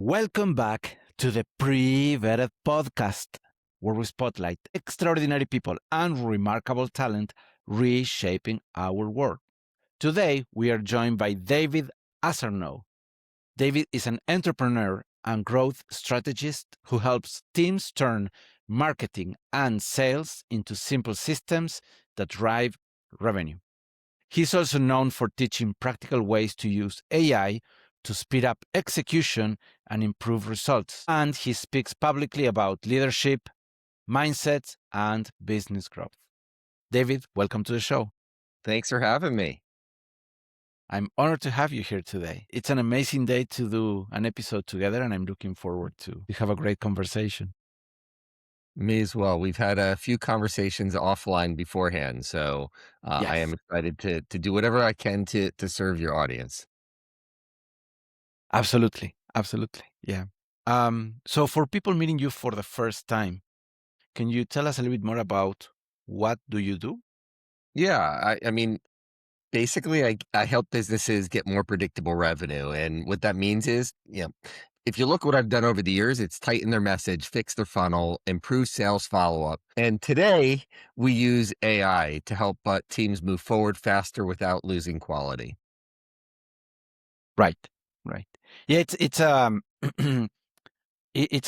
Welcome back to the Pre-Vetted podcast, where we spotlight extraordinary people and remarkable talent reshaping our world. Today, we are joined by David Asarnow. David is an entrepreneur and growth strategist who helps teams turn marketing and sales into simple systems that drive revenue. He's also known for teaching practical ways to use AI to speed up execution and improve results. And he speaks publicly about leadership, mindset, and business growth. David, welcome to the show. Thanks for having me. I'm honored to have you here today. It's an amazing day to do an episode together, and I'm looking forward to have a great conversation. Me as well. We've had a few conversations offline beforehand, so I am Yes, excited to do whatever I can to serve your audience. absolutely. Absolutely. Yeah. So for people meeting you for the first time, can you tell us a little bit more about what do you do? Yeah, I mean, basically, I help businesses get more predictable revenue, and what that means is, if you look what I've done over the years, it's tighten their message, fix their funnel, improve sales follow up, and today we use AI to help teams move forward faster without losing quality. Right. Right. Yeah, it's it's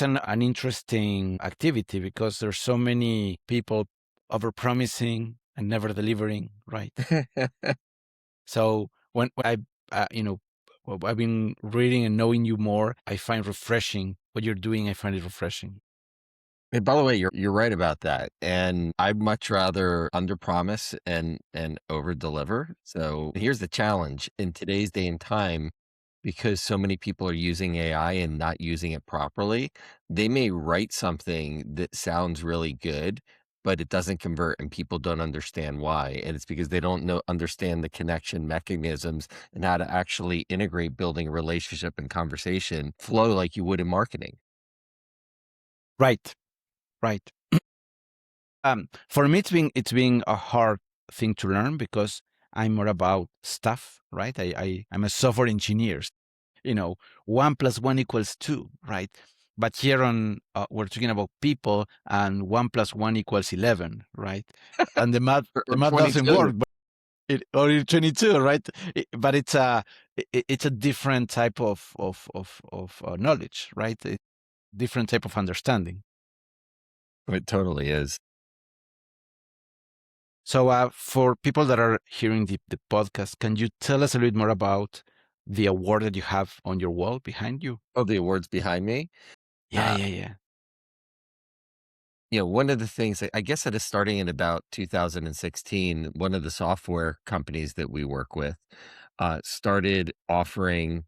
an interesting activity because there's so many people overpromising and never delivering, right? So when I've been reading and knowing you more, I find refreshing what you're doing. I find it refreshing. And by the way, you're right about that. And I'd much rather underpromise and overdeliver. So here's the challenge in today's day and time, because so many people are using AI and not using it properly, they may write something that sounds really good, but it doesn't convert and people don't understand why. And it's because they don't understand the connection mechanisms and how to actually integrate building a relationship and conversation flow like you would in marketing. Right. Right. For me, it's been a hard thing to learn because I'm more about stuff, right? I'm a software engineer. You know, 1 + 1 = 2, right? But here on we're talking about people, and 1 + 1 = 11, right? And the math Or the math doesn't 22. work, but or 22, right? But it's a different type of knowledge, right? A different type of understanding. It totally is. So, for people that are hearing the podcast, can you tell us a little bit more about the award that you have on your wall behind you? Oh, the awards behind me. Yeah, Uh, yeah, yeah. one of the things I guess that is starting in about 2016, one of the software companies that we work with started offering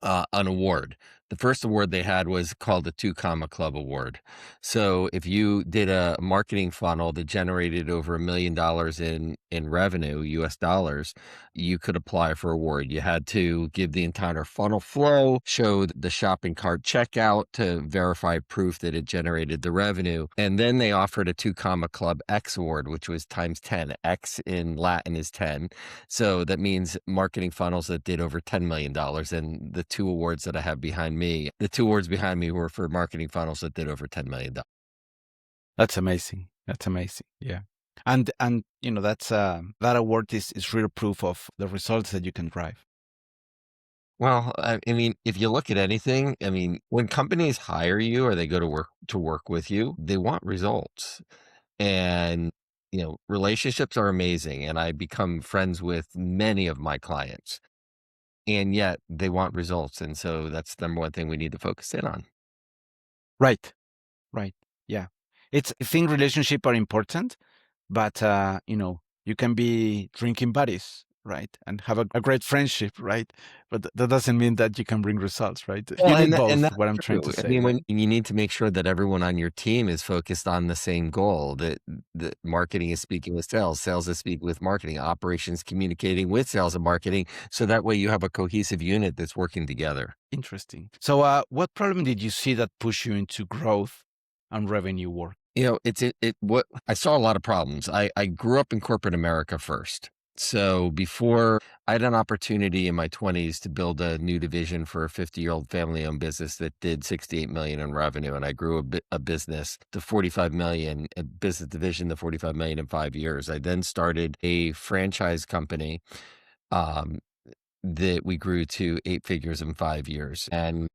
an award. The first award they had was called the Two Comma Club Award. So if you did a marketing funnel that generated over $1 million in revenue, US dollars, you could apply for award. You had to give the entire funnel flow, show the shopping cart checkout to verify proof that it generated the revenue. And then they offered a Two Comma Club X award, which was times 10. X in Latin is 10. So that means marketing funnels that did over $10 million. And the two awards that I have behind me, the two awards behind me were for marketing funnels that did over $10 million. That's amazing. That's amazing. Yeah. And that's that award is real proof of the results that you can drive. Well, I mean, if you look at anything, I mean, when companies hire you or they go to work with you, they want results. And relationships are amazing. And I become friends with many of my clients. And yet they want results. And so that's the number one thing we need to focus in on. Right. Right. Yeah. I think relationship are important, but you can be drinking buddies, right? And have a great friendship, right? But that doesn't mean that you can bring results, right? Well, You and need that and both, that's what I'm trying true. to I say. mean, Yeah. when you need to make sure that everyone on your team is focused on the same goal, that marketing is speaking with sales, sales is speaking with marketing, operations communicating with sales and marketing, so that way you have a cohesive unit that's working together. Interesting. So, what problem did you see that pushed you into growth and revenue work? It's what I saw a lot of problems. I grew up in corporate America first. So before, I had an opportunity in my 20s to build a new division for a 50-year-old family-owned business that did 68 million in revenue, and I grew a business to 45 million, a business division to 45 million in 5 years. I then started a franchise company um, that we grew to 8 figures in 5 years. And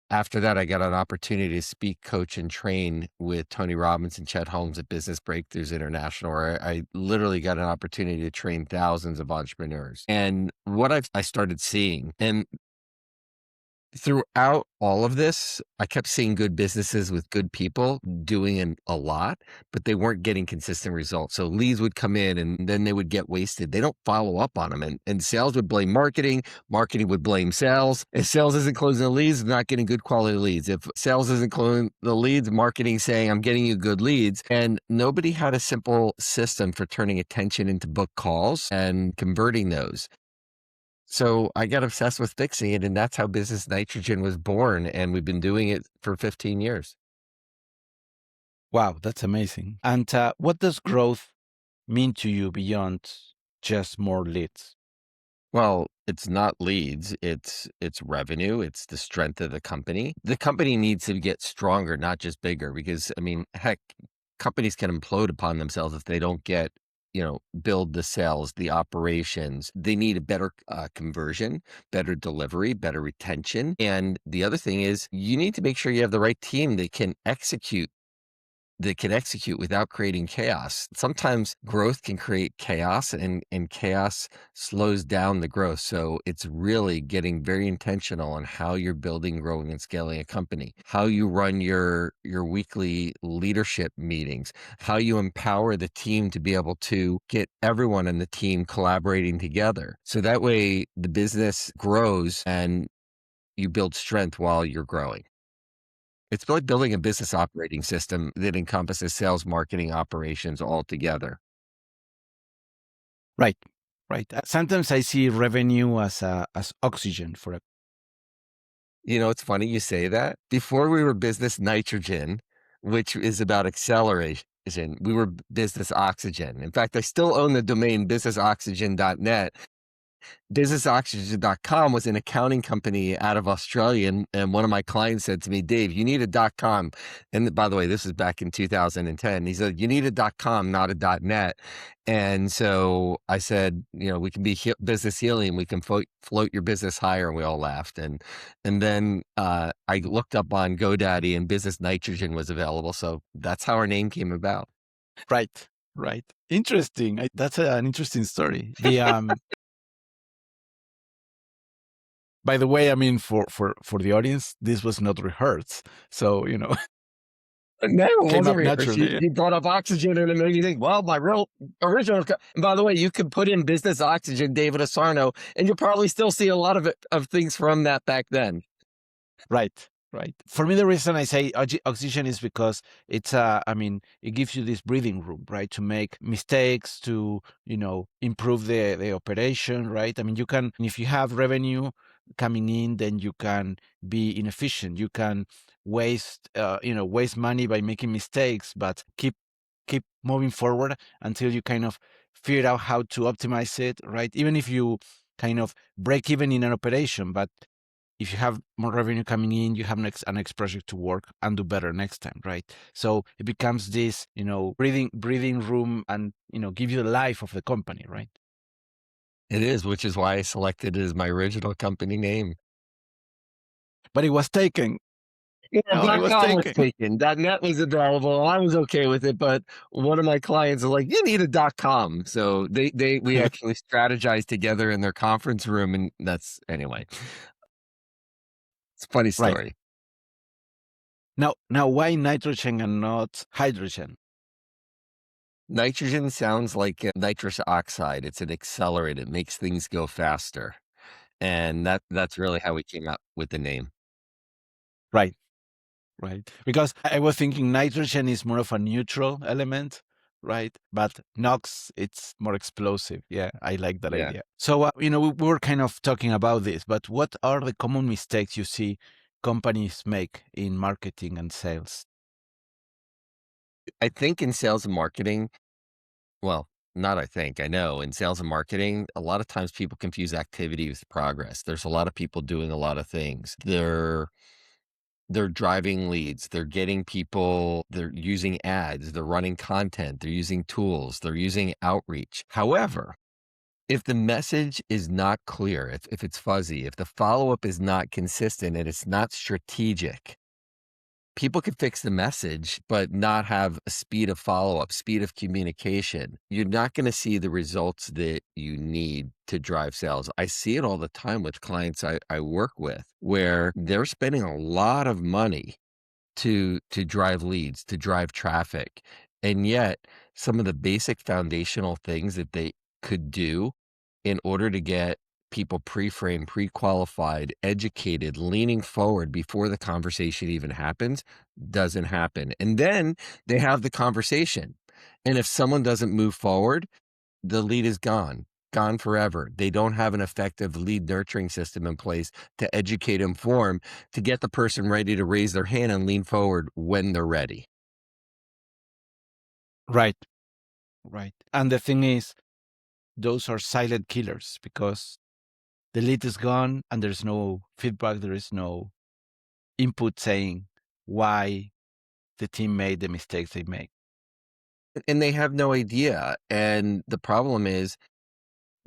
after that, I got an opportunity to speak, coach, and train with Tony Robbins and Chet Holmes at Business Breakthroughs International, where I literally got an opportunity to train thousands of entrepreneurs. And what I started seeing, and throughout all of this, I kept seeing good businesses with good people doing a lot, but they weren't getting consistent results. So leads would come in and then they would get wasted. They don't follow up on them. And sales would blame marketing. Marketing would blame sales. If sales isn't closing the leads, they're not getting good quality leads. If sales isn't closing the leads, marketing saying, I'm getting you good leads. And nobody had a simple system for turning attention into book calls and converting those. So I got obsessed with fixing it, and that's how Business Nitrogen was born, and we've been doing it for 15 years. Wow, that's amazing. And what does growth mean to you beyond just more leads? Well, it's not leads, it's revenue, it's the strength of the company. The company needs to get stronger, not just bigger, because I mean, heck, companies can implode upon themselves if they don't get, build the sales, the operations. They need a better conversion, better delivery, better retention. And the other thing is you need to make sure you have the right team that can execute without creating chaos. Sometimes growth can create chaos, and chaos slows down the growth. So it's really getting very intentional on how you're building, growing, and scaling a company, how you run your weekly leadership meetings, how you empower the team to be able to get everyone in the team collaborating together. So that way the business grows and you build strength while you're growing. It's like building a business operating system that encompasses sales, marketing, operations all together. Right, right. Sometimes I see revenue as oxygen for a. It's funny you say that. Before we were Business Nitrogen, which is about acceleration, we were Business Oxygen. In fact, I still own the domain businessoxygen.net. BusinessOxygen.com was an accounting company out of Australia, and one of my clients said to me, Dave, you need a .com. And by the way, this was back in 2010. He said, you need a .com, not a .net. And so I said, we can be business healing. We can float your business higher. And we all laughed. And then I looked up on GoDaddy and Business Nitrogen was available. So that's how our name came about. Right, right. Interesting. That's an interesting story. The By the way, I mean for the audience, this was not rehearsed, so No, it came wasn't up rehearsed. naturally. You brought up oxygen, and it made you think, well, my real original. And by the way, you can put in business oxygen, David Asarnow, and you'll probably still see a lot of things from that back then. Right, right. For me, the reason I say oxygen is because it's I mean, it gives you this breathing room, right, to make mistakes, to improve the operation, right. I mean, you can, if you have revenue coming in, then you can be inefficient. You can waste money by making mistakes, but keep moving forward until you kind of figure out how to optimize it, right. Even if you kind of break even in an operation, but if you have more revenue coming in, you have a next project to work and do better next time, right? So it becomes this, breathing room, and give you the life of the company, right? It is, which is why I selected it as my original company name. But it was taken. Yeah, No, it was .com was taken. taken. .net was available. I was okay with it, but one of my clients was like, "You need a .com." So we actually strategized together in their conference room, and that's anyway. It's a funny Right. story. Now, why nitrogen and not hydrogen? Nitrogen sounds like nitrous oxide. It's an accelerant. It makes things go faster. And that's really how we came up with the name. Right, right. Because I was thinking nitrogen is more of a neutral element, right? But NOx, it's more explosive. Yeah, I like that Yeah. idea. So, we were kind of talking about this, but what are the common mistakes you see companies make in marketing and sales? I think in sales and marketing, well, Not I think, I know. In sales and marketing, a lot of times people confuse activity with progress. There's a lot of people doing a lot of things. They're driving leads, they're getting people, they're using ads, they're running content, they're using tools, they're using outreach. However, if the message is not clear, if it's fuzzy, if the follow-up is not consistent and it's not strategic, people can fix the message, but not have a speed of follow-up, speed of communication. You're not gonna see the results that you need to drive sales. I see it all the time with clients I work with, where they're spending a lot of money to drive leads, to drive traffic, and yet some of the basic foundational things that they could do in order to get people pre-framed, pre-qualified, educated, leaning forward before the conversation even happens, doesn't happen. And then they have the conversation. And if someone doesn't move forward, the lead is gone forever. They don't have an effective lead nurturing system in place to educate, inform, to get the person ready to raise their hand and lean forward when they're ready. Right, right. And the thing is, those are silent killers because the lead is gone and there's no feedback, there is no input saying why the team made the mistakes they make. And they have no idea. And the problem is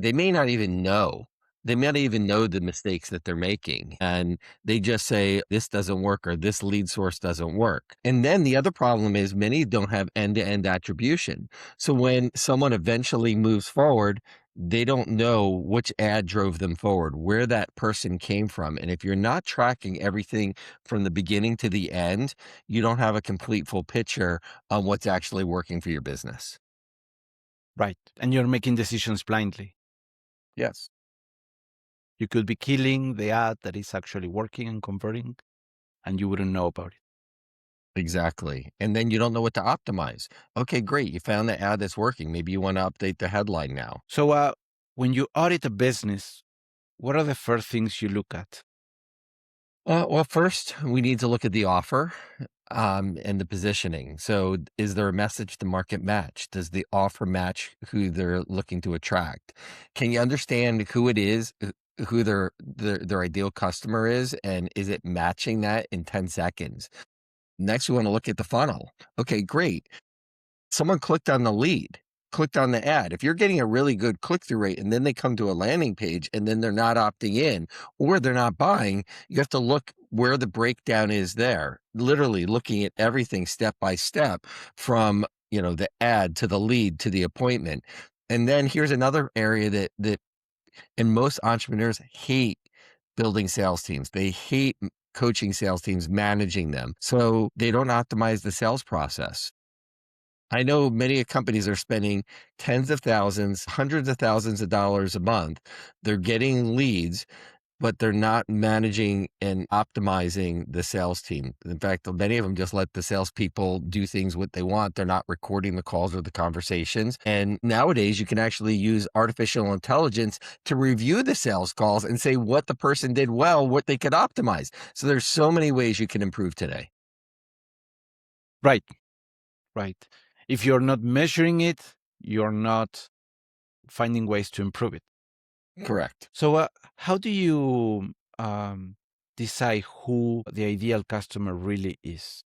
they may not even know. They may not even know the mistakes that they're making. And they just say, this doesn't work or this lead source doesn't work. And then the other problem is many don't have end to end attribution. So when someone eventually moves forward, they don't know which ad drove them forward, where that person came from. And if you're not tracking everything from the beginning to the end, you don't have a complete full picture on what's actually working for your business. Right. And you're making decisions blindly. Yes. You could be killing the ad that is actually working and converting, and you wouldn't know about it. Exactly. And then you don't know what to optimize. Okay, great. You found the ad that's working. Maybe you want to update the headline now. So, when you audit a business, what are the first things you look at? Well, first, we need to look at the offer and the positioning. So, is there a message to market match? Does the offer match who they're looking to attract? Can you understand who it is, who their ideal customer is, and is it matching that in 10 seconds? Next, we want to look at the funnel. Okay, great. Someone clicked on the lead, clicked on the ad. If you're getting a really good click-through rate and then they come to a landing page and then they're not opting in or they're not buying, you have to look where the breakdown is there, literally looking at everything step by step from, the ad to the lead to the appointment. And then here's another area that and most entrepreneurs hate building sales teams. They hate coaching sales teams, managing them. So they don't optimize the sales process. I know many companies are spending tens of thousands, hundreds of thousands of dollars a month. They're getting leads, but they're not managing and optimizing the sales team. In fact, many of them just let the salespeople do things what they want. They're not recording the calls or the conversations. And nowadays, you can actually use artificial intelligence to review the sales calls and say what the person did well, what they could optimize. So there's so many ways you can improve today. Right, right. If you're not measuring it, you're not finding ways to improve it. Correct. So, how do you decide who the ideal customer really is?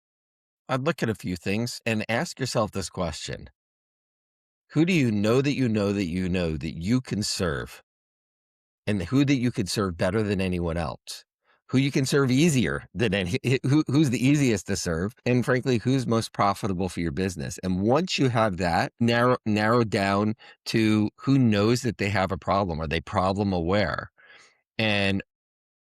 I'd look at a few things and ask yourself this question. Who do you know that you know that you know that you can serve? And who that you could serve better than anyone else? Who you can serve easier than who's the easiest to serve? And frankly, who's most profitable for your business? And once you have that, narrow down to who knows that they have a problem. Are they problem aware? And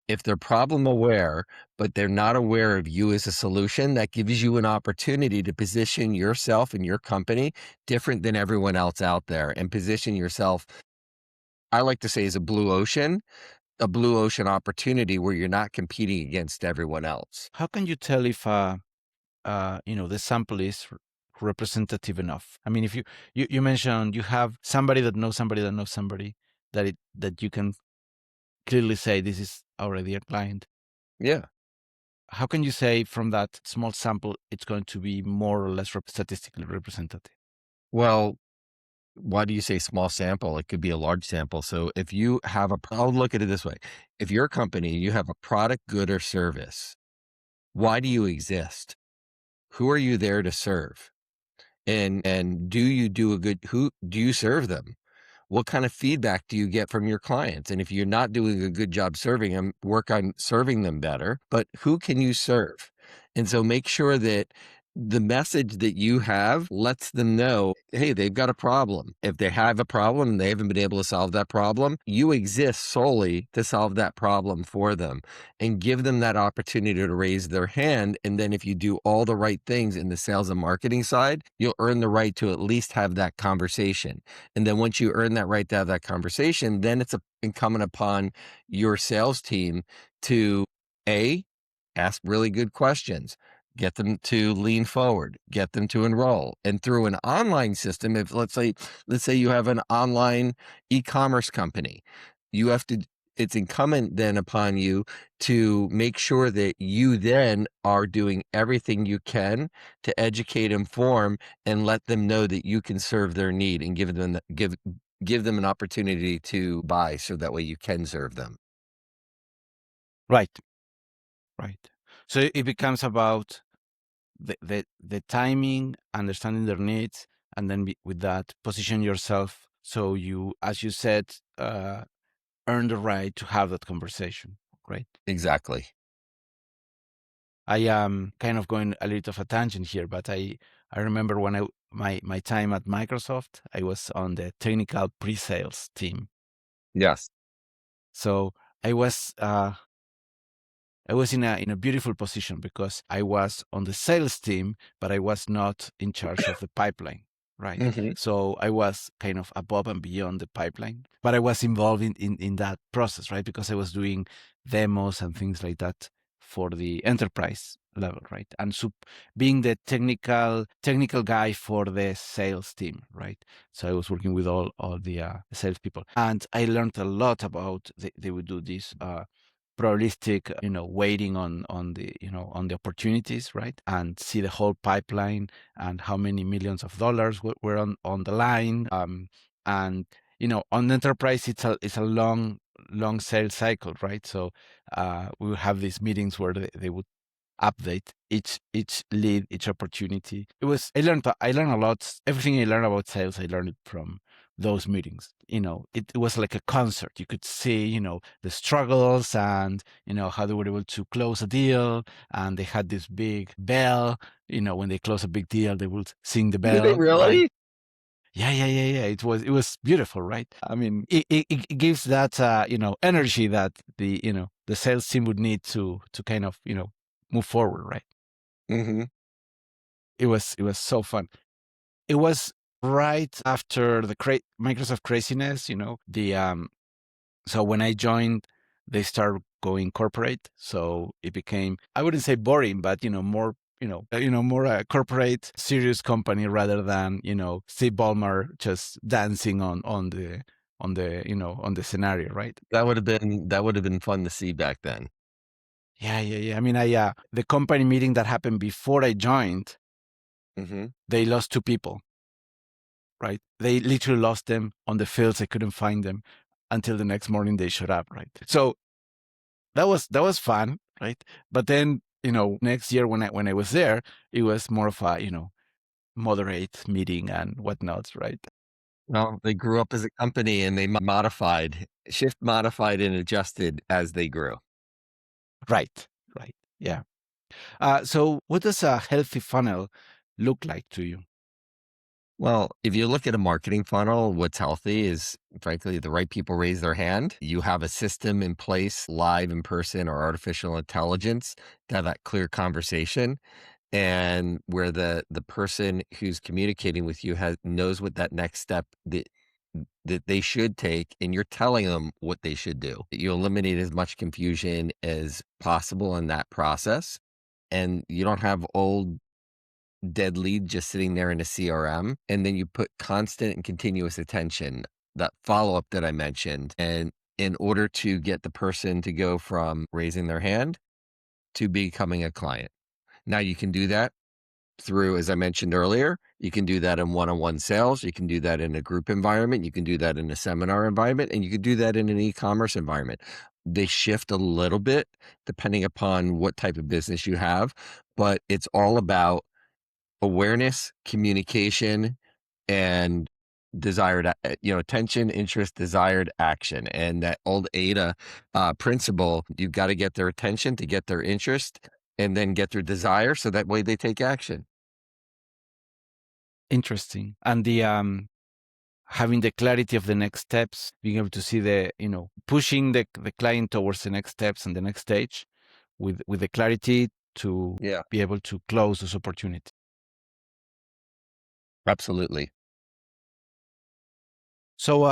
if they're problem aware, but they're not aware of you as a solution, that gives you an opportunity to position yourself and your company different than everyone else out there and position yourself, I like to say, as a blue ocean opportunity where you're not competing against everyone else. How can you tell if the sample is representative enough? I mean, if you mentioned you have somebody that knows somebody that knows somebody that you can clearly say this is our ideal client. Yeah. How can you say from that small sample it's going to be more or less statistically representative? Well, Why do you say small sample? It could be a large sample. So if you have I'll look at it this way. If you're a company, you have a product, good, or service, why do you exist? Who are you there to serve? And do you do a good, who do you serve them? What kind of feedback do you get from your clients? And if you're not doing a good job serving them, work on serving them better. But who can you serve? And so make sure that the message that you have lets them know, hey, they've got a problem. If they have a problem and they haven't been able to solve that problem, you exist solely to solve that problem for them, and give them that opportunity to raise their hand. And then if you do all the right things in the sales and marketing side, you'll earn the right to at least have that conversation. And then once you earn that right to have that conversation, then it's incumbent upon your sales team to ask really good questions, get them to lean forward, get them to enroll. And through an online system, if let's say you have an online e-commerce company, you have to it's incumbent then upon you to make sure that you then are doing everything you can to educate, inform, and let them know that you can serve their need and give them an opportunity to buy, so that way you can serve them. Right, right. So it becomes about the timing, understanding their needs, and then with that, position yourself so you, as you said, earn the right to have that conversation. Right. Exactly. I am kind of going a little of a tangent here, but I remember when my time at Microsoft, I was on the technical pre-sales team. Yes. So I was I was in a beautiful position because I was on the sales team, but I was not in charge of the pipeline, right? Hmm. So I was kind of above and beyond the pipeline, but I was involved in that process, right? Because I was doing demos and things like that for the enterprise level, right? And being the technical guy for the sales team, right? So I was working with all the salespeople, and I learned a lot about they would do this probabilistic, waiting on the on the opportunities, right? And see the whole pipeline and how many millions of dollars were on the line. And on enterprise, it's a long sales cycle, right? So we would have these meetings where they would update each lead, each opportunity. I learned a lot. Everything I learned about sales, I learned it from those meetings. It was like a concert. You could see, the struggles and how they were able to close a deal. And they had this big bell. When they close a big deal, they would sing the Do they bell, right? really? Yeah, yeah, yeah, yeah. It was beautiful, right? I mean, it gives that energy that the sales team would need to kind of move forward, right? Hmm. It was so fun. It was right after the Microsoft craziness, so when I joined, they started going corporate, so it became, I wouldn't say boring, but more more a corporate serious company rather than Steve Ballmer just dancing on the scenario, right? That would have been fun to see back then. Yeah, yeah, yeah. I mean, the company meeting that happened before I joined, Hmm. they lost two people, right? They literally lost them on the fields. I couldn't find them until the next morning they showed up, right? So that was fun, right? But then next year when I was there, it was more of a moderate meeting and whatnot, right? Well, they grew up as a company and they modified and adjusted as they grew. Right, right, yeah. So what does a healthy funnel look like to you? Well, if you look at a marketing funnel, what's healthy is, frankly, the right people raise their hand. You have a system in place, live, in person, or artificial intelligence, to have that clear conversation, and where the person who's communicating with you knows what that next step that they should take, and you're telling them what they should do. You eliminate as much confusion as possible in that process, and you don't have old dead lead just sitting there in a CRM. And then you put constant and continuous attention, that follow-up that I mentioned, and in order to get the person to go from raising their hand to becoming a client. Now you can do that through, as I mentioned earlier. You can do that in one-on-one sales. You can do that in a group environment. You can do that in a seminar environment, and you can do that in an e-commerce environment. They shift a little bit depending upon what type of business you have, but it's all about awareness, communication, and desired, attention, interest, desired action. And that old ADA principle, you've got to get their attention to get their interest and then get their desire. So that way they take action. Interesting. And the having the clarity of the next steps, being able to see the, pushing the client towards the next steps and the next stage with the clarity to Yeah, be able to close those opportunities. absolutely. So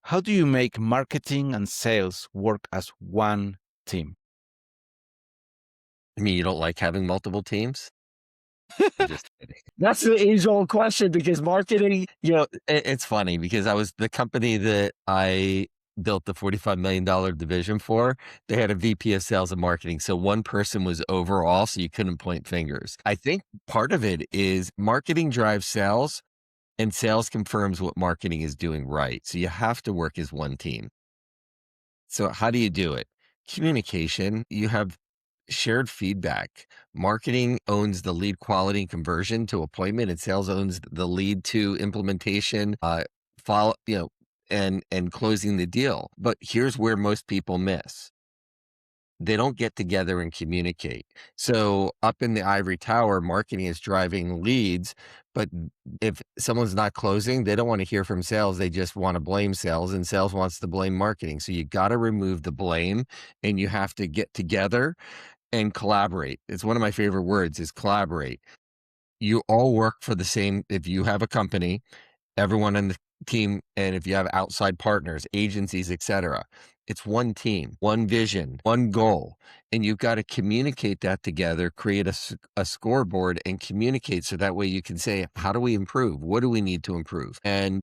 how do you make marketing and sales work as one team? I mean, you don't like having multiple teams? I'm just kidding. That's the age-old question because marketing, it's funny because the company that I built the $45 million division for, they had a VP of sales and marketing. So one person was overall, so you couldn't point fingers. I think part of it is marketing drives sales and sales confirms what marketing is doing right. So you have to work as one team. So how do you do it? Communication. You have shared feedback. Marketing owns the lead quality and conversion to appointment, and sales owns the lead to implementation, follow, and closing the deal. But here's where most people miss. They don't get together and communicate. So up in the ivory tower, marketing is driving leads, but if someone's not closing, they don't want to hear from sales. They just want to blame sales, and sales wants to blame marketing. So you got to remove the blame, and you have to get together and collaborate. It's one of my favorite words is collaborate. You all work for the same. If you have a company, everyone on the team, and if you have outside partners, agencies, etc., it's one team, one vision, one goal, and you've got to communicate that together, create a scoreboard and communicate so that way you can say, how do we improve? What do we need to improve? And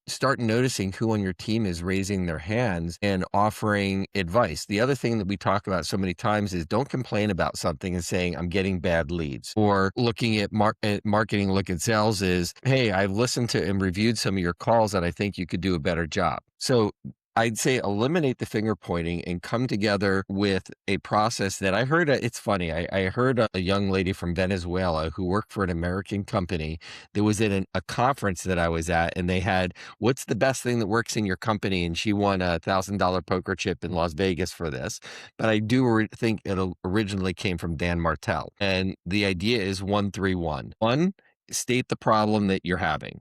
start noticing who on your team is raising their hands and offering advice. The other thing that we talk about so many times is don't complain about something and saying, I'm getting bad leads. Or looking at marketing, look at sales is, hey, I've listened to and reviewed some of your calls and I think you could do a better job. So I'd say eliminate the finger pointing and come together with a process that I heard. It's funny. I heard a young lady from Venezuela who worked for an American company that was at a conference that I was at, and they had, what's the best thing that works in your company? And she won $1,000 poker chip in Las Vegas for this. But I do think it originally came from Dan Martell. And the idea is 1-3-1. One, state the problem that you're having.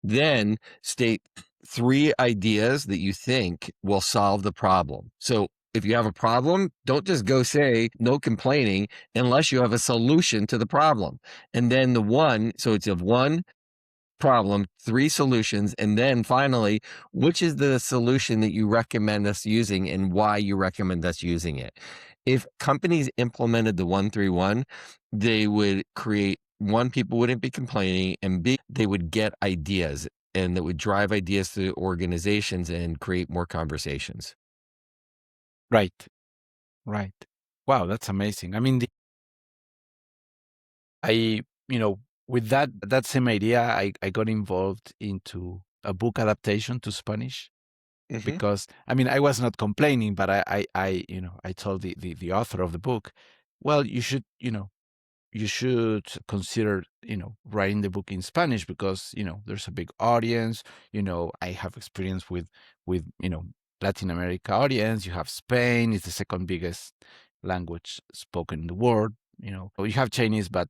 Then state 3 ideas that you think will solve the problem. So if you have a problem, don't just go say no complaining unless you have a solution to the problem. And then so it's of 1 problem, 3 solutions, and then finally, which is the solution that you recommend us using and why you recommend us using it. If companies implemented the 1-3-1, they would create, 1, people wouldn't be complaining, and B, they would get ideas, and that would drive ideas to organizations and create more conversations. Right. Right. Wow, that's amazing. I mean, with that same idea, I got involved into a book adaptation to Spanish Mhm. because I mean I was not complaining, but I told the author of the book, well, you should consider writing the book in Spanish because there's a big audience. I have experience with Latin America audience. You have Spain, it's the second biggest language spoken in the world. You have Chinese, but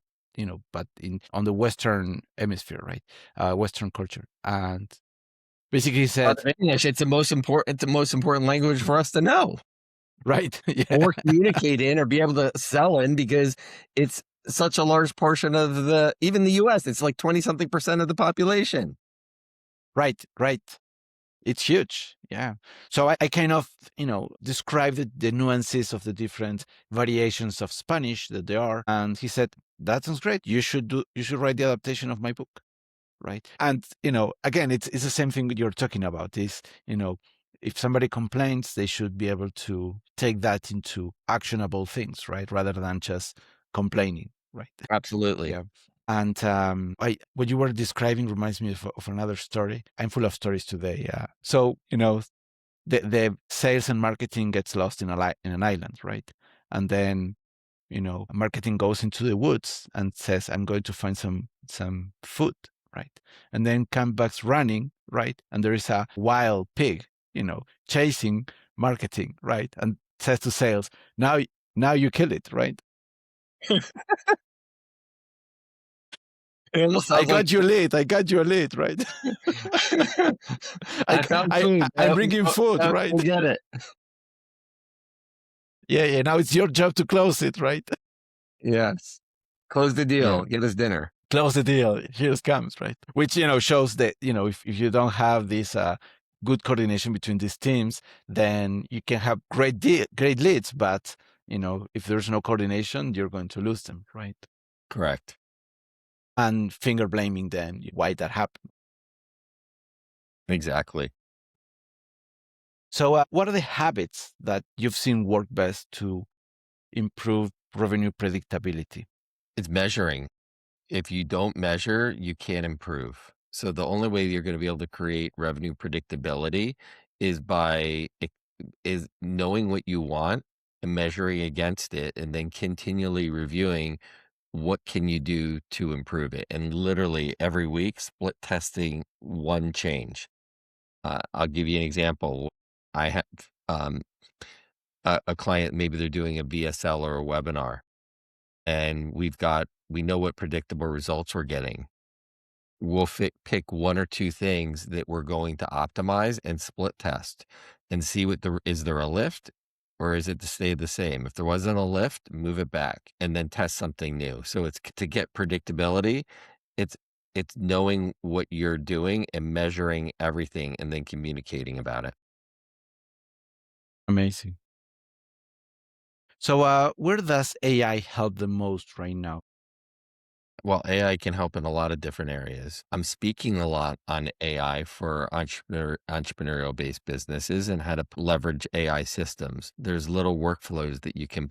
but in on the Western hemisphere, right? Western culture. And basically he Part said, of English, it's the most important language for us to know right. Yeah. or communicate in or be able to sell in because it's such a large portion of even the US, it's like 20 something percent of the population. Right, right. It's huge. Yeah. So I kind of, described the nuances of the different variations of Spanish that there are. And he said, that sounds great. You should write the adaptation of my book. Right. And, again, it's the same thing that you're talking about is, if somebody complains, they should be able to take that into actionable things, right? Rather than just complaining. right? Absolutely. Yeah. And what you were describing reminds me of another story. I'm full of stories today. So, the sales and marketing gets lost in an island, right? And then, marketing goes into the woods and says, I'm going to find some food, right? And then comes back running, right? And there is a wild pig, chasing marketing, right? And says to sales, now you kill it, right? It almost I sounds like got you late. I got you late, right? I found food. I'm bringing food, Now right? go get it. Yeah, yeah. Now it's your job to close it, right? Yes. Close the Yeah. deal. Get us dinner. Close the deal. Here it comes, right? Which, shows that, if you don't have this good coordination between these teams, then you can have great leads, but, if there's no coordination, you're going to lose them, right? Correct. And finger blaming then why that happened. Exactly. So, what are the habits that you've seen work best to improve revenue predictability? It's measuring. If you don't measure, you can't improve. So the only way you're going to be able to create revenue predictability is is knowing what you want and measuring against it, and then continually reviewing what can you do to improve it. And literally every week, split testing one change. I'll give you an example. I have um, a client, maybe they're doing a VSL or a webinar, and we know what predictable results we're getting. We'll pick one or two things that we're going to optimize and split test and see is there a lift or is it to stay the same? If there wasn't a lift, move it back and then test something new. So it's to get predictability. It's it's knowing what you're doing and measuring everything and then communicating about it. Amazing. So, where does AI help the most right now? Well, AI can help in a lot of different areas. I'm speaking a lot on AI for entrepreneurial based businesses and how to leverage AI systems. There's little workflows that you can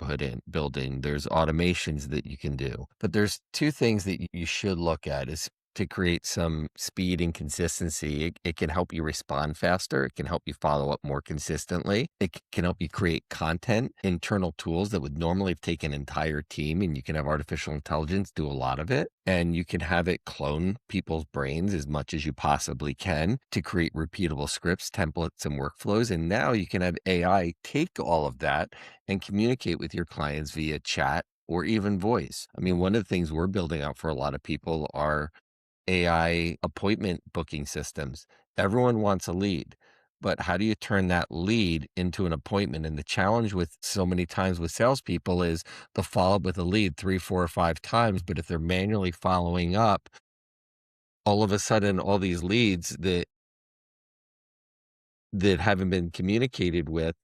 build in. There's automations that you can do. But there's two things that you should look at is to create some speed and consistency. It can help you respond faster. It can help you follow up more consistently. It can help you create content, internal tools that would normally take an entire team, and you can have artificial intelligence do a lot of it. And you can have it clone people's brains as much as you possibly can to create repeatable scripts, templates, and workflows. And now you can have AI take all of that and communicate with your clients via chat or even voice. I mean, one of the things we're building out for a lot of people are AI appointment booking systems. Everyone wants a lead, but how do you turn that lead into an appointment? And the challenge with so many times with salespeople is they'll follow up with a lead 3, 4, or 5 times, but if they're manually following up, all of a sudden, all these leads that haven't been communicated with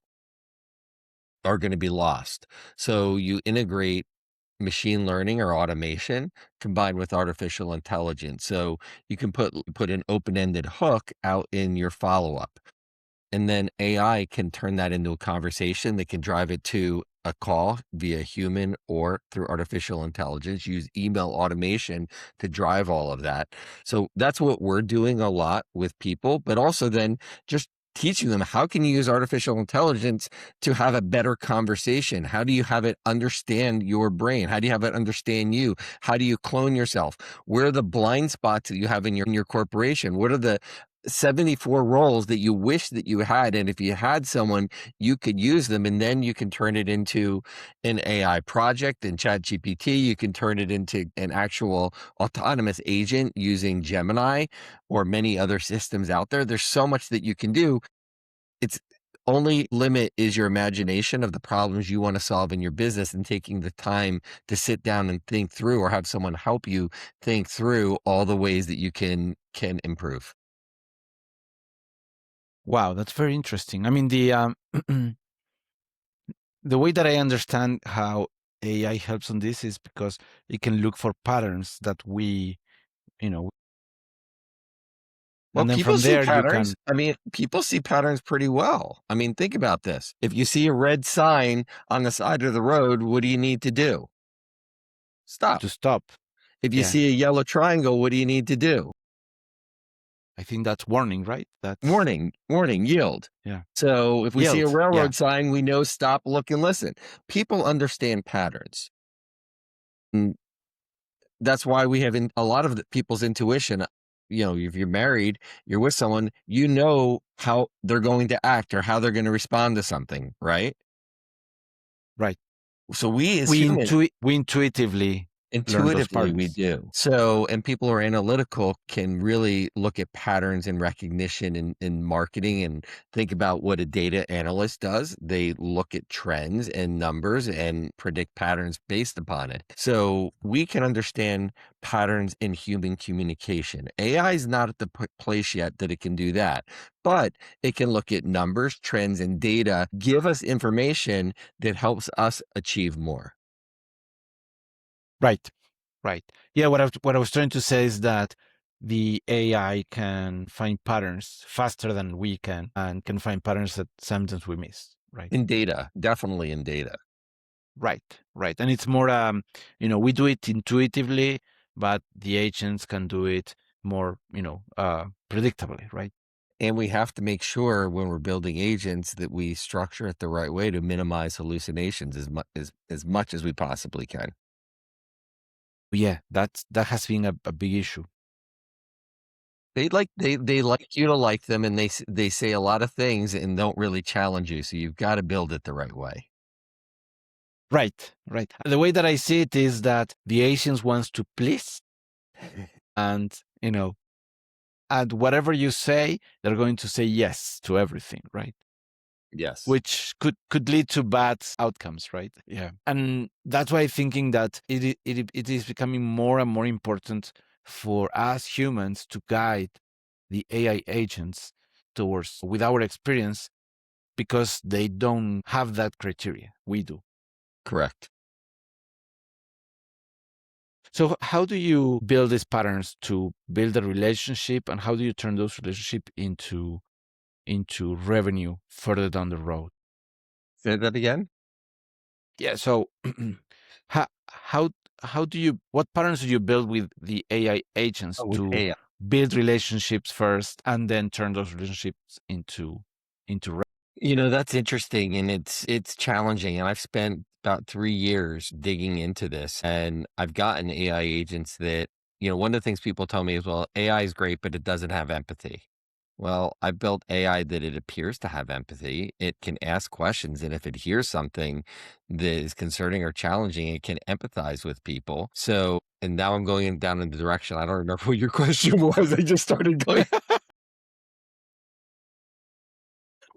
are going to be lost. So you integrate machine learning or automation combined with artificial intelligence. So you can put an open-ended hook out in your follow-up. And then AI can turn that into a conversation that can drive it to a call via human or through artificial intelligence, use email automation to drive all of that. So that's what we're doing a lot with people, but also then just teaching them how can you use artificial intelligence to have a better conversation? How do you have it understand your brain? How do you have it understand you? How do you clone yourself? Where are the blind spots that you have in your corporation? What are the 74 roles that you wish that you had, and if you had someone, you could use them, and then you can turn it into an AI project in ChatGPT. You can turn it into an actual autonomous agent using Gemini or many other systems out there. There's so much that you can do. Its only limit is your imagination of the problems you want to solve in your business and taking the time to sit down and think through or have someone help you think through all the ways that you can improve. Wow, that's very interesting. I mean, the way that I understand how AI helps on this is because it can look for patterns that you know, Well, and then people from see there you patterns. can. I mean, people see patterns pretty well. I mean, think about this. If you see a red sign on the side of the road, what do you need to do? Stop. to stop. If you Yeah. see a yellow triangle, what do you need to do? I think that's warning, right? That's Warning, warning, yield. yeah. So if we see a Yield. Yeah. railroad sign, we know stop, look, and listen. People understand patterns. And that's why we have a lot of people's intuition. If you're married, you're with someone, you know how they're going to act or how they're going to respond to something, right? Right. So we as humans, We intuitively learn those intuitively, we patterns. do. So, and people who are analytical can really look at patterns and recognition in marketing and think about what a data analyst does. They look at trends and numbers and predict patterns based upon it. So we can understand patterns in human communication. AI is not at the place yet that it can do that, but it can look at numbers, trends, and data, give us information that helps us achieve more. Right. Right. Yeah, what I was trying to say is that the AI can find patterns faster than we can and can find patterns that sometimes we miss. Right. In data, definitely in data. Right. Right. And it's more we do it intuitively, but the agents can do it more, predictably, right? And we have to make sure when we're building agents that we structure it the right way to minimize hallucinations as much as we possibly can. Yeah, that has been a big issue. They like you to like them, and they say a lot of things and don't really challenge you, so you've gotta build it the right way. Right, right. The way that I see it is that the Asians wants to please, and and whatever you say, they're going to say yes to everything, right? Yes. Which could lead to bad outcomes, right? Yeah, and that's why I'm thinking that it is becoming more and more important for us humans to guide the AI agents towards with our experience because they don't have that criteria. We do. Correct. So how do you build these patterns to build a relationship, and how do you turn those relationships into revenue further down the road? Say that again? Yeah. So how how how do you what patterns do you build with the AI agents Oh, with to AI. build relationships first and then turn those relationships into That's interesting, and it's challenging, and I've spent about 3 years digging into this, and I've gotten AI agents that one of the things people tell me is, "Well, AI is great, but it doesn't have empathy." Well, I've built AI that it appears to have empathy. It can ask questions, and if it hears something that is concerning or challenging, it can empathize with people. So, and now I'm going down in the direction, I don't remember what your question was. I just started going.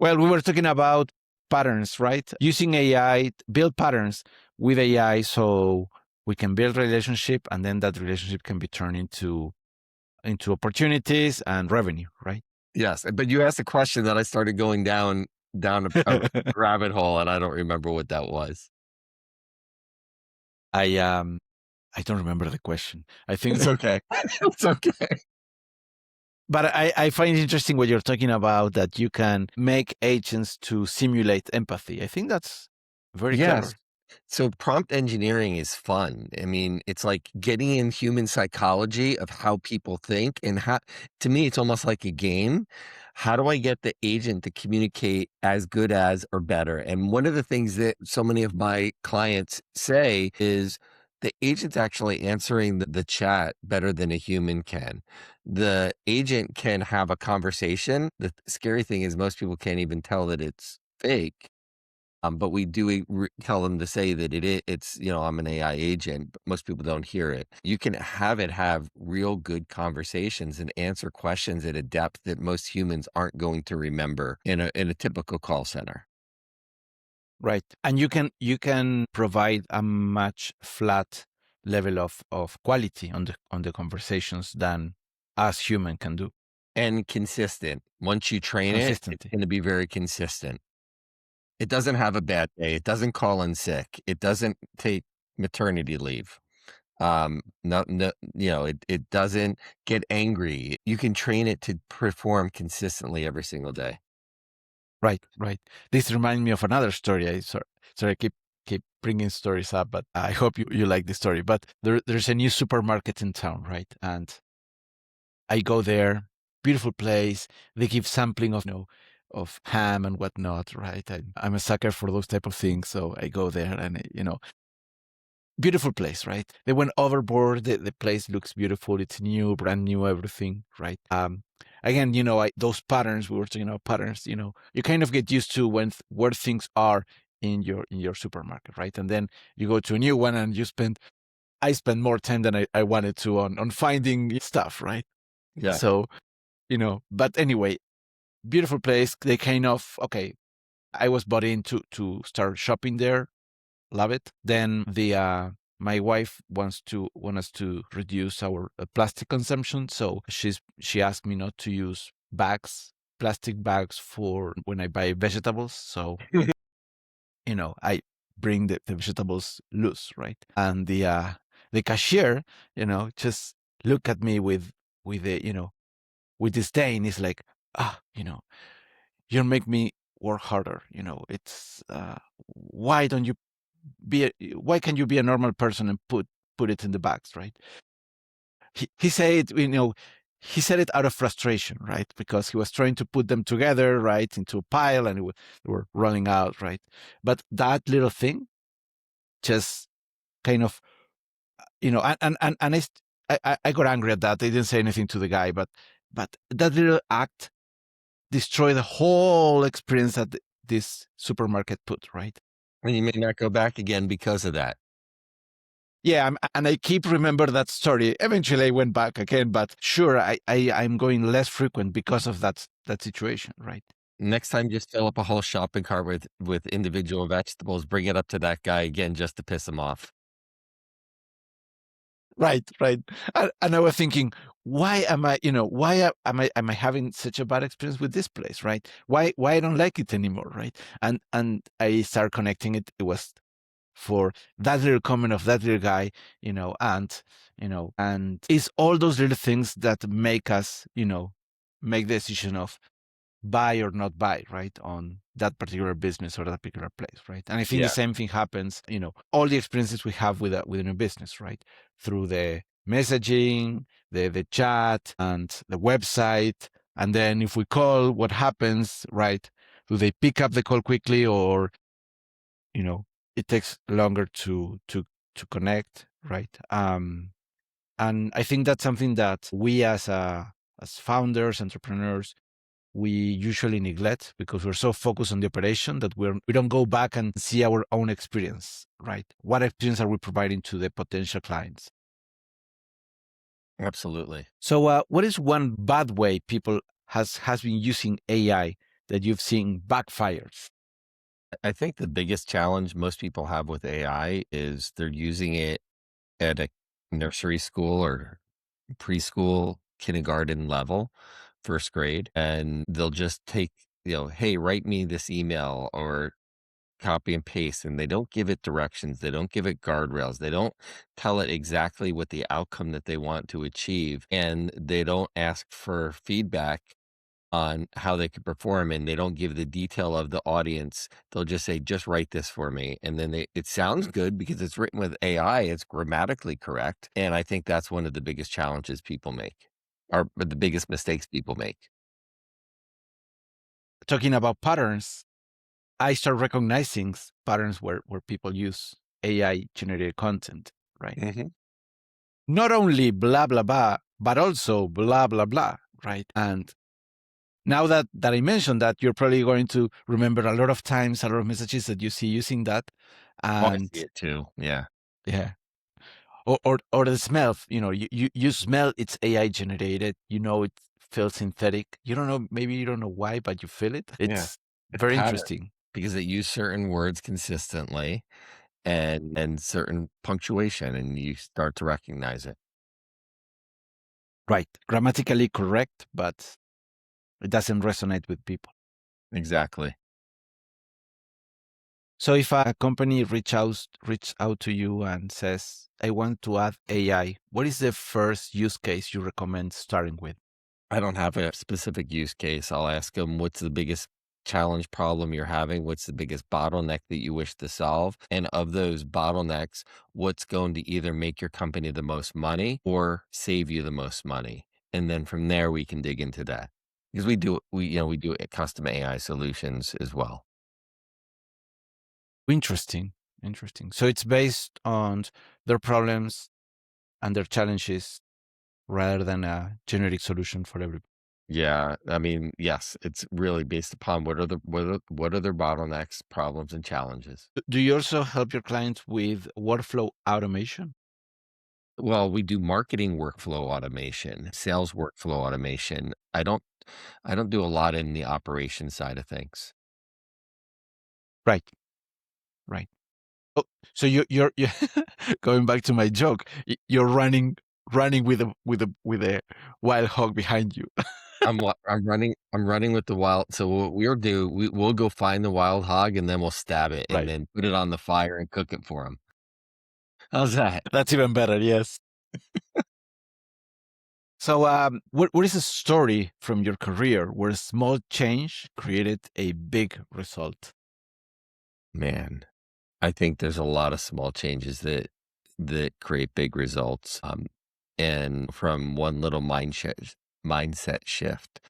Well, we were talking about patterns, right? Using AI, build patterns with AI so we can build relationship and then that relationship can be turned into opportunities and revenue, right? Yes, but you asked a question that I started going down a rabbit hole, and I don't remember what that was. I don't remember the question. I think It's okay. It's okay. but I find it interesting what you're talking about that you can make agents to simulate empathy. I think that's very Yes. clever. So prompt engineering is fun. I mean, it's like getting in human psychology of how people think and how to me it's almost like a game. How do I get the agent to communicate as good as or better? And one of the things that so many of my clients say is the agent's actually answering the chat better than a human can. The agent can have a conversation. The scary thing is most people can't even tell that it's fake, but we do tell them to say that it's, I'm an AI agent, but most people don't hear it. You can have it have real good conversations and answer questions at a depth that most humans aren't going to remember in a typical call center. Right. And you can provide a much flat level of quality on the conversations than us human can do. And consistent. Once you train it, it's Consistency. going to be very consistent. It doesn't have a bad day. It doesn't call in sick. It doesn't take maternity leave. No, no, it doesn't get angry. You can train it to perform consistently every single day. Right, right. This reminds me of another story. Sorry, I keep keep bringing stories up, but I hope you like the story. But there's a new supermarket in town, right? And I go there, beautiful place. They give sampling of of ham and whatnot, right? I'm a sucker for those type of things, so I go there and beautiful place, right? They went overboard. The place looks beautiful. It's new, brand new, everything, right? Again, those patterns we were talking about patterns. You kind of get used to where things are in your supermarket, right? And then you go to a new one and I spend more time than I wanted to on finding stuff, right? Yeah. So, but anyway, beautiful place. They kind of, okay, I was bought in to start shopping there. Love it. Then my wife want us to reduce our plastic consumption. So she asked me not to use plastic bags for when I buy vegetables. So, I bring the vegetables loose, right? And the cashier, just look at me with with disdain. It's like, ah, you make me work harder. It's why don't you why can't you be a normal person and put it in the bags, right? He said, he said it out of frustration, right? Because he was trying to put them together, right, into a pile, and they were rolling out, right? But that little thing just kind of, I got angry at that. They didn't say anything to the guy, but that little act destroyed the whole experience that this supermarket put, right? And you may not go back again because of that. Yeah, and I keep remember that story. Eventually, I went back again, but sure, I'm going less frequent because of that situation, right? Next time, just fill up a whole shopping cart with individual vegetables, bring it up to that guy again just to piss him off. Right, right. And I was thinking, why am I, am I having such a bad experience with this place, right? Why I don't like it anymore, right? And I start connecting it. It was for that little comment of that little guy, and it's all those little things that make us, make the decision of buy or not buy, right, on that particular business or that particular place, right? And I think the Yeah. same thing happens, all the experiences we have with a new business, right, through the messaging, the chat, and the website, and then if we call, what happens, right? Do they pick up the call quickly, or it takes longer to connect, right? And I think that's something that we as founders, entrepreneurs, we usually neglect because we're so focused on the operation that we don't go back and see our own experience, right? What experience are we providing to the potential clients? Absolutely. So, what is one bad way people has been using AI that you've seen backfires? I think the biggest challenge most people have with AI is they're using it at a nursery school or preschool, kindergarten level, first grade, and they'll just take, hey, write me this email or copy and paste, and they don't give it directions. They don't give it guardrails. They don't tell it exactly what the outcome that they want to achieve. And they don't ask for feedback on how they could perform, and they don't give the detail of the audience. They'll just say, just write this for me. And then it sounds good because it's written with AI. It's grammatically correct. And I think that's one of the biggest challenges people make, or the biggest mistakes people make. Talking about patterns, I start recognizing patterns where people use AI generated content, right? Hmm. Not only blah blah blah, but also blah blah blah, right? And now that I mentioned that, you're probably going to remember a lot of times, a lot of messages that you see using that, Oh, I see and it too. Yeah. yeah, or the smell. You smell it's AI generated. It feels synthetic. You don't know, maybe you don't know why, but you feel it. Yeah. It's It's very pattern interesting. because they use certain words consistently and certain punctuation, and you start to recognize it. Right, grammatically correct, but it doesn't resonate with people. Exactly. So if a company reach out to you and says, "I want to add AI," what is the first use case you recommend starting with? I don't have a specific use case. I'll ask them, what's the biggest challenge, problem you're having, what's the biggest bottleneck that you wish to solve, and of those bottlenecks, what's going to either make your company the most money or save you the most money. And then from there, we can dig into that. Because we do custom AI solutions as well. Interesting. Interesting. So it's based on their problems and their challenges rather than a generic solution for everybody. Yeah, I mean, yes, it's really based upon what are their bottlenecks, problems, and challenges. Do you also help your clients with workflow automation? Well, we do marketing workflow automation, sales workflow automation. I don't do a lot in the operation side of things. Right. Right. Oh, so you're going back to my joke. You're running with a wild hog behind you. I'm running with the wild, so what we'll do, we'll go find the wild hog, and then we'll stab it, and Right. then put it on the fire and cook it for him. How's that? That's even better. Yes. So, what is a story from your career where a small change created a big result? Man, I think there's a lot of small changes that create big results, and from one little mindset shift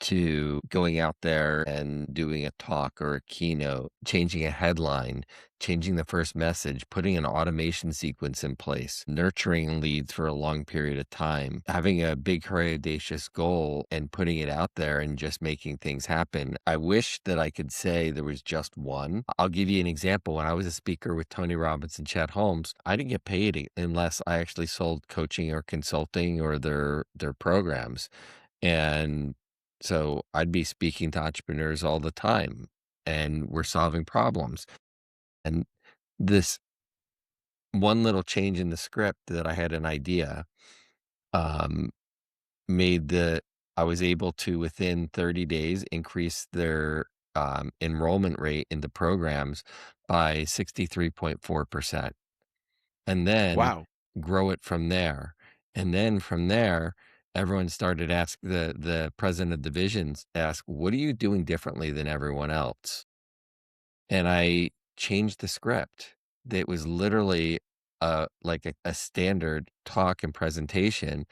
to going out there and doing a talk or a keynote, changing a headline, changing the first message, putting an automation sequence in place, nurturing leads for a long period of time, having a big, audacious goal and putting it out there and just making things happen. I wish that I could say there was just one. I'll give you an example. When I was a speaker with Tony Robbins and Chet Holmes, I didn't get paid unless I actually sold coaching or consulting or their programs. And so I'd be speaking to entrepreneurs all the time, and we're solving problems. And this one little change in the script that I had an idea, um, made I was able to, within 30 days, increase their enrollment rate into programs by 63.4%. And then Wow. grow it from there. And then from there, everyone started ask the president of divisions ask, "What are you doing differently than everyone else?" And I changed the script. It was literally like a standard talk and presentation.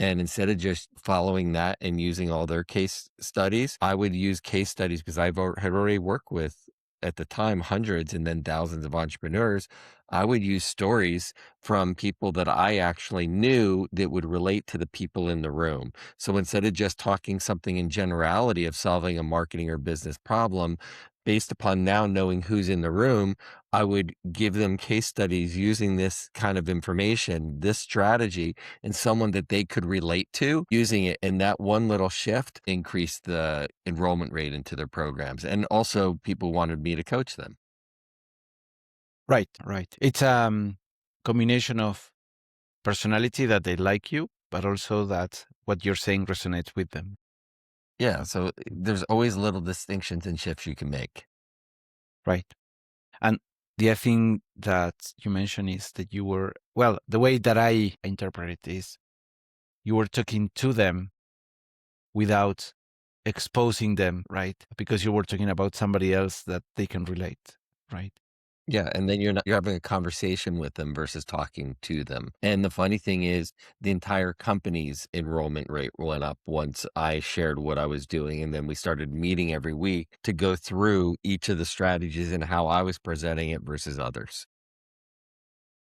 And instead of just following that and using all their case studies, I would use case studies because had already worked with, at the time, hundreds and then thousands of entrepreneurs. I would use stories from people that I actually knew that would relate to the people in the room. So instead of just talking something in generality of solving a marketing or business problem, based upon now knowing who's in the room, I would give them case studies using this kind of information, this strategy, and someone that they could relate to using it. And that one little shift increased the enrollment rate into their programs. And also, people wanted me to coach them. Right. Right. It's combination of personality that they like you, but also that what you're saying resonates with them. Yeah. So there's always little distinctions and shifts you can make. Right. And the other thing that you mentioned is that you were, well, the way that I interpret it is you were talking to them without exposing them, right? Because you were talking about somebody else that they can relate, right? Yeah, and then you're having a conversation with them versus talking to them. And the funny thing is, the entire company's enrollment rate went up once I shared what I was doing, and then we started meeting every week to go through each of the strategies and how I was presenting it versus others.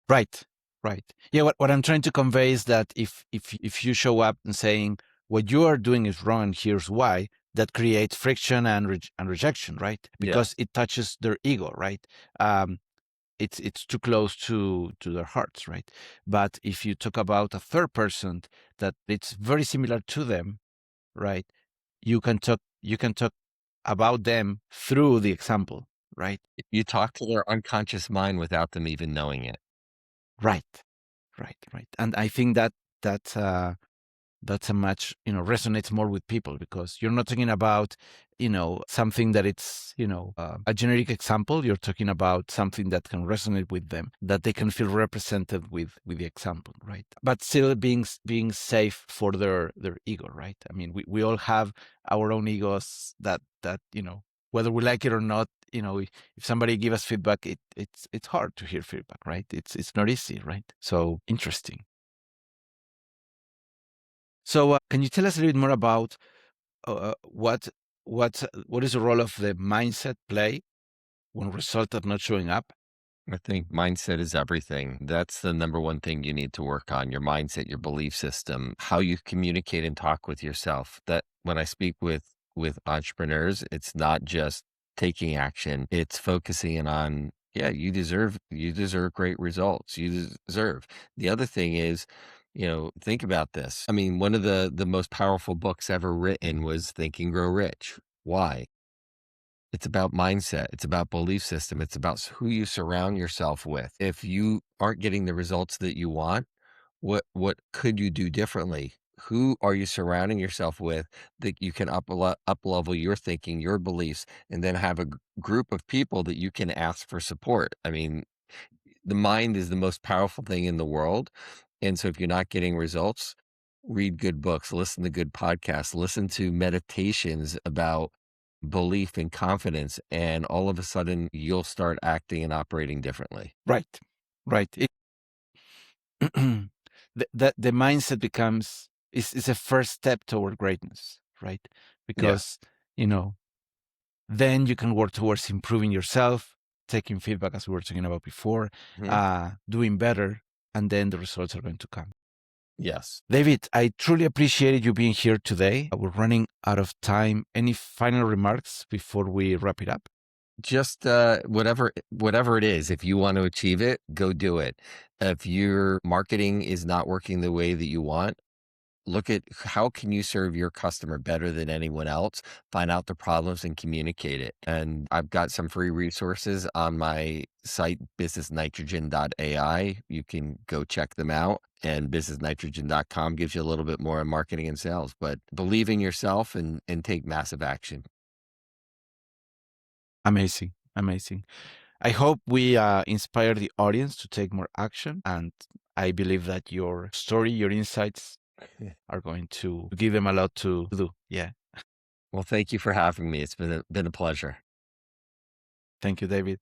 Right. Right. Yeah, what I'm trying to convey is that if you show up and saying what you are doing is wrong and here's why, that creates friction and and rejection, right? Yeah. Because it touches their ego, right? Um, it's too close to their hearts, right? But if you talk about a third person that it's very similar to them, right? You can talk about them through the example, right? You talk to their unconscious mind without them even knowing it. Right, right. And I think that that that's a much resonates more with people because you're not talking about something that it's a generic example. You're talking about something that can resonate with them, that they can feel represented with the example, right? But still being safe for their ego, right? I mean, we all have our own egos that whether we like it or not, if somebody give us feedback, it's hard to hear feedback, right? It's not easy, right? So interesting. So can you tell us a little bit more about what is the role of the mindset play when results are not showing up? I think mindset is everything. That's the number one thing you need to work on, your mindset, your belief system, how you communicate and talk with yourself. That when I speak with entrepreneurs, it's not just taking action, it's focusing in on, yeah, you deserve great results. You deserve. The other thing is, think about this. I mean, one of the most powerful books ever written was Think and Grow Rich. Why? It's about mindset. It's about belief system. It's about who you surround yourself with. If you aren't getting the results that you want, what could you do differently? Who are you surrounding yourself with that you can up level your thinking, your beliefs, and then have a group of people that you can ask for support? I mean, the mind is the most powerful thing in the world. And so if you're not getting results, read good books, listen to good podcasts, listen to meditations about belief and confidence. And all of a sudden, you'll start acting and operating differently. Right, right. The mindset becomes is a first step toward greatness, right? Yeah. Because you know then you can work towards improving yourself, taking feedback as we were talking about before, Mhm. doing better, and then the results are going to come. Yes. David, I truly appreciated you being here today. We're running out of time. Any final remarks before we wrap it up? Just whatever it is, if you want to achieve it, go do it. If your marketing is not working the way that you want, look at how can you serve your customer better than anyone else, find out the problems and communicate it. And I've got some free resources on my site, businessnitrogen.ai. You can go check them out. And businessnitrogen.com gives you a little bit more on marketing and sales. But believe in yourself and take massive action. Amazing, amazing. I hope we inspire the audience to take more action. And I believe that your story, your insights are going to give them a lot to do. Yeah. Well, thank you for having me. It's been a pleasure. Thank you, David.